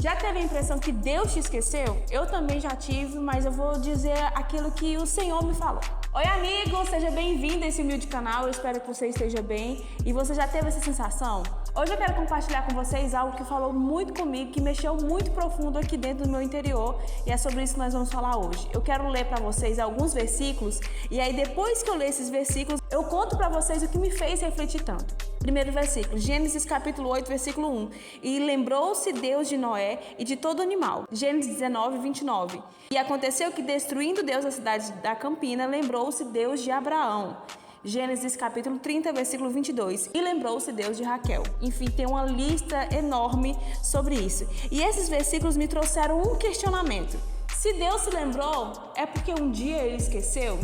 Já teve a impressão que Deus te esqueceu? Eu também já tive, mas eu vou dizer aquilo que o Senhor me falou. Oi, amigo! Seja bem-vindo a esse humilde canal. Eu espero que você esteja bem. E você já teve essa sensação? Hoje eu quero compartilhar com vocês algo que falou muito comigo, que mexeu muito profundo aqui dentro do meu interior. E é sobre isso que nós vamos falar hoje. Eu quero ler para vocês alguns versículos. E aí, depois que eu ler esses versículos, eu conto para vocês o que me fez refletir tanto. Primeiro versículo, Gênesis capítulo 8, versículo 1. E lembrou-se Deus de Noé e de todo animal. Gênesis 19, 29. E aconteceu que, destruindo Deus a cidade da Campina, lembrou-se Deus de Abraão. Gênesis capítulo 30, versículo 22. E lembrou-se Deus de Raquel. Enfim, tem uma lista enorme sobre isso. E esses versículos me trouxeram um questionamento. Se Deus se lembrou, é porque um dia ele esqueceu?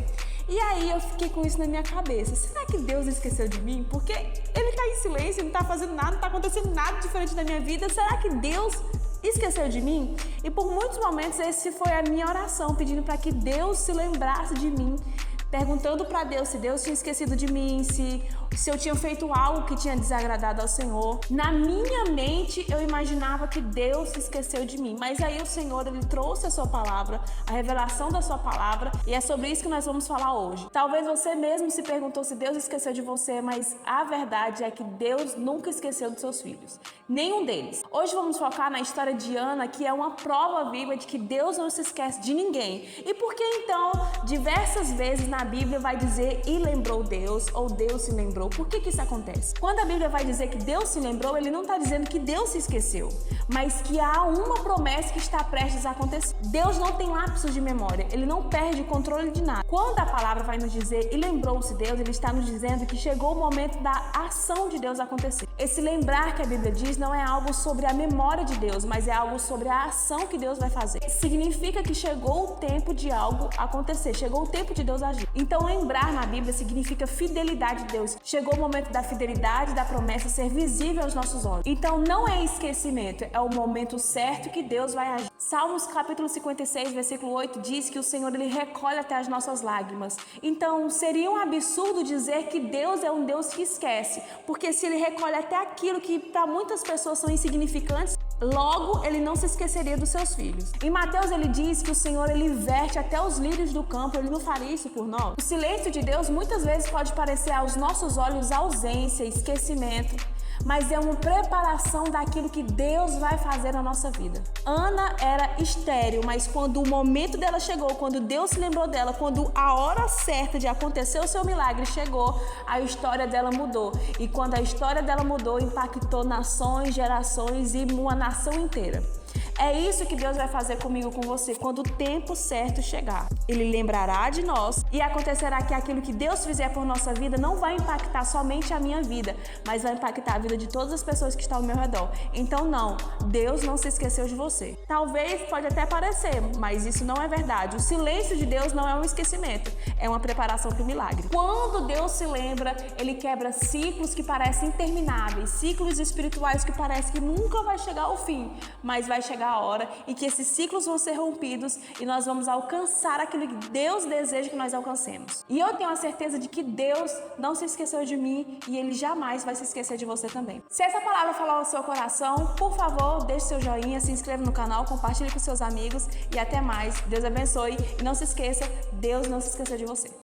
E aí eu fiquei com isso na minha cabeça. Será que Deus esqueceu de mim? Porque ele está em silêncio, não está fazendo nada, não está acontecendo nada diferente na minha vida. Será que Deus esqueceu de mim? E por muitos momentos esse foi a minha oração, pedindo para que Deus se lembrasse de mim. Perguntando para Deus se Deus tinha esquecido de mim, se eu tinha feito algo que tinha desagradado ao Senhor. Na minha mente, eu imaginava que Deus se esqueceu de mim. Mas aí o Senhor, Ele trouxe a sua palavra, a revelação da sua palavra. E é sobre isso que nós vamos falar hoje. Talvez você mesmo se perguntou se Deus esqueceu de você, mas a verdade é que Deus nunca esqueceu dos seus filhos. Nenhum deles. Hoje vamos focar na história de Ana, que é uma prova viva de que Deus não se esquece de ninguém. E por que então, diversas vezes na Bíblia vai dizer e lembrou Deus, ou Deus se lembrou? Por que isso acontece? Quando a Bíblia vai dizer que Deus se lembrou, ele não está dizendo que Deus se esqueceu, mas que há uma promessa que está prestes a acontecer. Deus não tem lapsos de memória, ele não perde o controle de nada. Quando a palavra vai nos dizer e lembrou-se Deus, ele está nos dizendo que chegou o momento da ação de Deus acontecer. Esse lembrar que a Bíblia diz não é algo sobre a memória de Deus, mas é algo sobre a ação que Deus vai fazer. Significa que chegou o tempo de algo acontecer, chegou o tempo de Deus agir. Então lembrar na Bíblia significa fidelidade de Deus. Chegou o momento da fidelidade, da promessa ser visível aos nossos olhos. Então não é esquecimento, é o momento certo que Deus vai agir. Salmos capítulo 56, versículo 8 diz que o Senhor ele recolhe até as nossas lágrimas. Então seria um absurdo dizer que Deus é um Deus que esquece, porque se ele recolhe até aquilo que para muitas pessoas são insignificantes, logo ele não se esqueceria dos seus filhos. Em Mateus ele diz que o Senhor ele verte até os lírios do campo, ele não faria isso por nós. O silêncio de Deus muitas vezes pode parecer aos nossos olhos ausência, esquecimento, mas é uma preparação daquilo que Deus vai fazer na nossa vida. Ana era estéril, mas quando o momento dela chegou, quando Deus se lembrou dela, quando a hora certa de acontecer o seu milagre chegou, a história dela mudou. E quando a história dela mudou, impactou nações, gerações e uma nação inteira. É isso que Deus vai fazer comigo, com você, quando o tempo certo chegar. Ele lembrará de nós e acontecerá que aquilo que Deus fizer por nossa vida não vai impactar somente a minha vida, mas vai impactar a vida de todas as pessoas que estão ao meu redor. Então não, Deus não se esqueceu de você. Talvez pode até parecer, mas isso não é verdade. O silêncio de Deus não é um esquecimento, é uma preparação para o milagre. Quando Deus se lembra, Ele quebra ciclos que parecem intermináveis, ciclos espirituais que parecem que nunca vai chegar ao fim, mas vai chegar a hora e que esses ciclos vão ser rompidos e nós vamos alcançar aquilo que Deus deseja que nós alcancemos. E eu tenho a certeza de que Deus não se esqueceu de mim e Ele jamais vai se esquecer de você também. Se essa palavra falar ao seu coração, por favor, deixe seu joinha, se inscreva no canal, compartilhe com seus amigos e até mais. Deus abençoe e não se esqueça, Deus não se esqueceu de você.